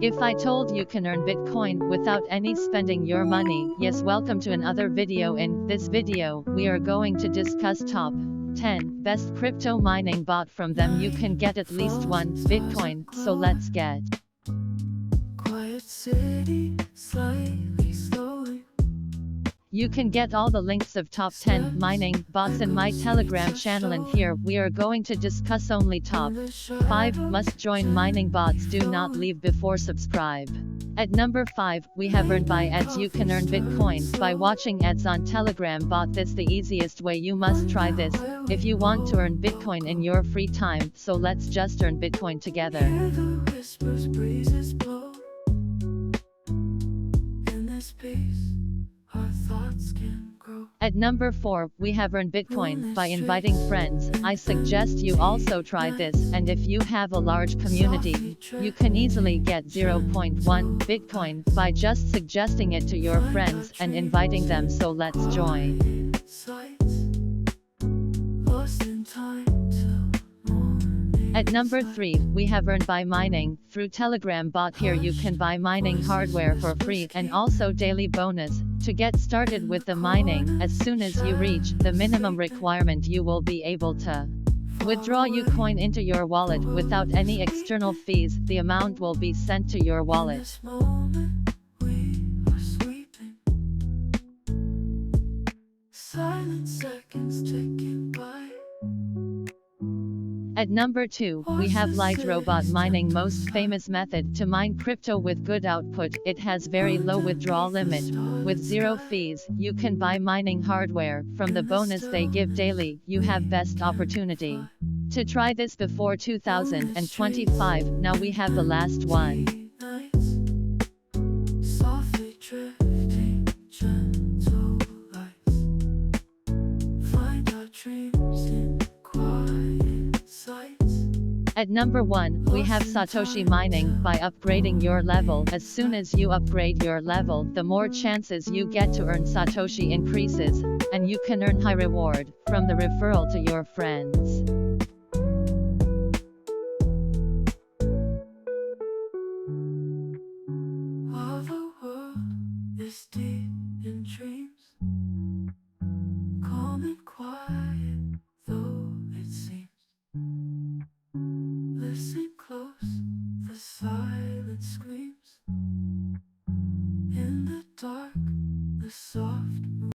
If I told you can earn Bitcoin without any spending your money, yes, welcome to another video. In this video, we are going to discuss top 10 best crypto mining bot. From them you can get at least 1 Bitcoin, so let's get. Quiet city, slightly slowing. You can get all the links of top 10 mining bots in my Telegram channel, and here we are going to discuss only top 5 must join mining bots. Do not leave before subscribe. At number 5, we have earn by ads. You can earn Bitcoin by watching ads on Telegram bot. This the easiest way. You must try this if you want to earn Bitcoin in your free time. So let's just earn Bitcoin together. Hear the whispers, breezes blow. In this peace, our thoughts can grow. At number 4, we have earned Bitcoin by inviting friends. I suggest you also try this, and if you have a large community, you can easily get 0.1 Bitcoin by just suggesting it to your friends and inviting them. So let's join. Lost in time till morning. At number 3, we have earned by mining through Telegram bot. Here you can buy mining hardware for free and also daily bonus. To get started with the mining, as soon as you reach the minimum requirement, you will be able to withdraw your coin into your wallet without any external fees. The amount will be sent to your wallet. This moment we are sweeping. Silent seconds ticking by. At number 2, we have Light Robot Mining, most famous method to mine crypto with good output. It has very low withdrawal limit. With 0 fees, you can buy mining hardware. From the bonus they give daily, you have best opportunity to try this before 2025. Now we have the last one. Softly drifting, gentle lights. Find our dreams in quiet sights. At number 1, we have Satoshi mining by upgrading your level. As soon as you upgrade your level, the more chances you get to earn Satoshi increases, and you can earn high reward from the referral to your friends.